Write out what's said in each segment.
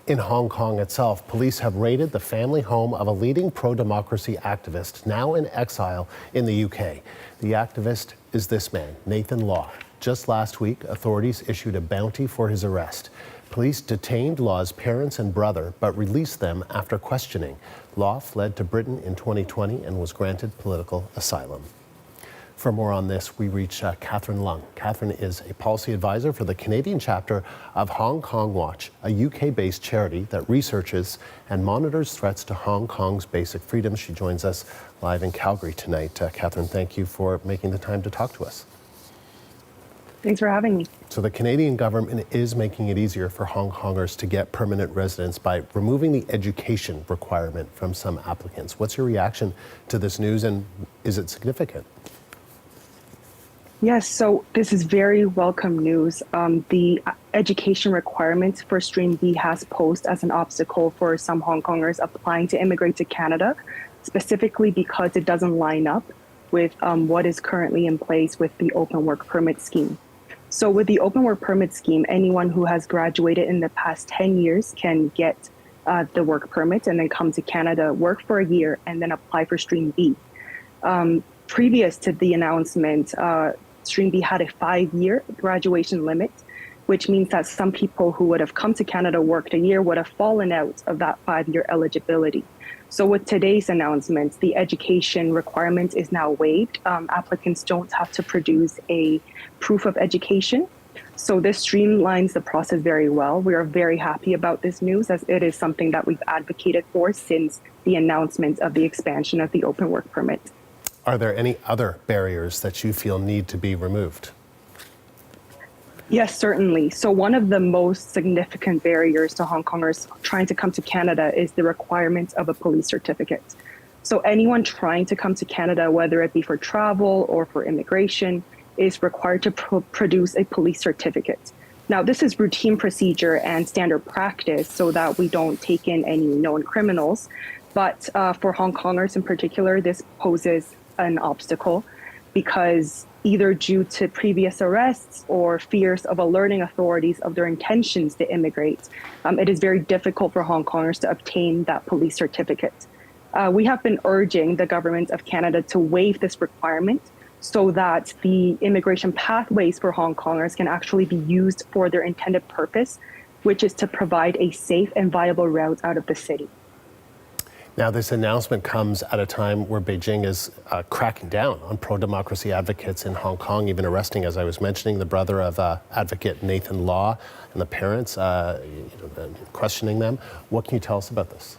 In Hong Kong itself, police have raided the family home of a leading pro-democracy activist now in exile in the UK. The activist is this man, Nathan Law. Just last week, authorities issued a bounty for his arrest. Police detained Law's parents and brother, but released them after questioning. Law fled to Britain in 2020 and was granted political asylum. For more on this, we reach Katherine Leung. Katherine is a policy advisor for the Canadian chapter of Hong Kong Watch, a UK-based charity that researches and monitors threats to Hong Kong's basic freedoms. She joins us live in Calgary tonight. Katherine, thank you for making the time to talk to us. Thanks for having me. So the Canadian government is making it easier for Hong Kongers to get permanent residence by removing the education requirement from some applicants. What's your reaction to this news, and is it significant? Yes, so this is very welcome news. The education requirements for Stream B has posed as an obstacle for some Hong Kongers applying to immigrate to Canada, specifically because it doesn't line up with what is currently in place with the open work permit scheme. So with the open work permit scheme, anyone who has graduated in the past 10 years can get the work permit and then come to Canada, work for a year, and then apply for Stream B. Previous to the announcement, Stream B had a 5-year graduation limit, which means that some people who would have come to Canada, worked a year, would have fallen out of that 5-year eligibility. So with today's announcement, the education requirement is now waived. Applicants don't have to produce a proof of education. So this streamlines the process very well. We are very happy about this news, as it is something that we've advocated for since the announcement of the expansion of the open work permit. Are there any other barriers that you feel need to be removed? Yes, certainly. So one of the most significant barriers to Hong Kongers trying to come to Canada is the requirement of a police certificate. So anyone trying to come to Canada, whether it be for travel or for immigration, is required to produce a police certificate. Now, this is routine procedure and standard practice so that we don't take in any known criminals. But for Hong Kongers in particular, this poses an obstacle because either due to previous arrests or fears of alerting authorities of their intentions to immigrate, it is very difficult for Hong Kongers to obtain that police certificate. We have been urging the government of Canada to waive this requirement so that the immigration pathways for Hong Kongers can actually be used for their intended purpose, which is to provide a safe and viable route out of the city. Now, this announcement comes at a time where Beijing is cracking down on pro-democracy advocates in Hong Kong, even arresting, as I was mentioning, the brother of advocate Nathan Law and the parents, questioning them. What can you tell us about this?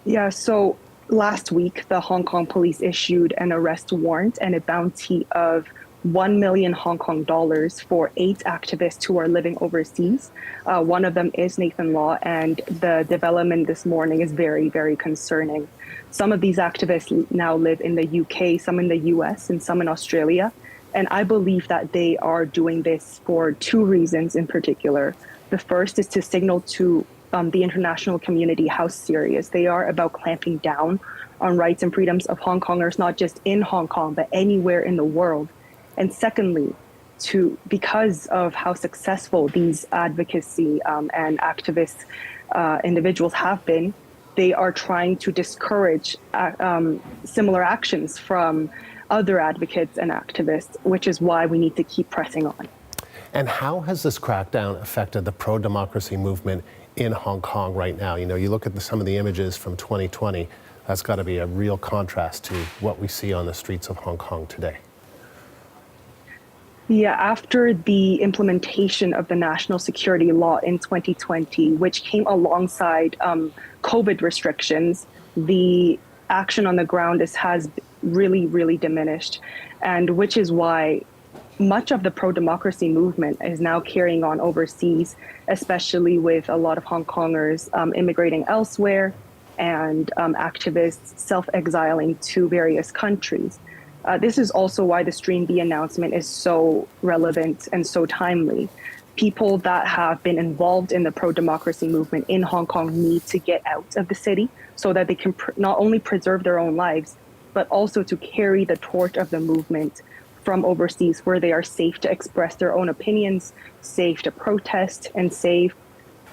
Yeah, so last week, the Hong Kong police issued an arrest warrant and a bounty of 1 million Hong Kong dollars for 8 activists who are living overseas. One of them is Nathan Law, and the development this morning is very, very concerning. Some of these activists now live in the UK, some in the US, and some in Australia. And I believe that they are doing this for 2 reasons in particular. The first is to signal to the international community how serious they are about clamping down on rights and freedoms of Hong Kongers, not just in Hong Kong, but anywhere in the world. And secondly, because of how successful these advocacy and activist individuals have been, they are trying to discourage similar actions from other advocates and activists, which is why we need to keep pressing on. And how has this crackdown affected the pro-democracy movement in Hong Kong right now? You know, you look at some of the images from 2020, that's got to be a real contrast to what we see on the streets of Hong Kong today. Yeah, after the implementation of the national security law in 2020, which came alongside COVID restrictions, the action on the ground has really, really diminished, and which is why much of the pro-democracy movement is now carrying on overseas, especially with a lot of Hong Kongers immigrating elsewhere and activists self-exiling to various countries. This is also why the Stream B announcement is so relevant and so timely. People that have been involved in the pro-democracy movement in Hong Kong need to get out of the city so that they can not only preserve their own lives, but also to carry the torch of the movement from overseas, where they are safe to express their own opinions, safe to protest, and safe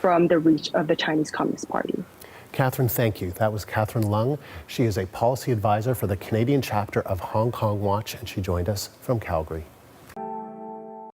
from the reach of the Chinese Communist Party. Katherine, thank you. That was Katherine Leung. She is a policy advisor for the Canadian chapter of Hong Kong Watch, and she joined us from Calgary.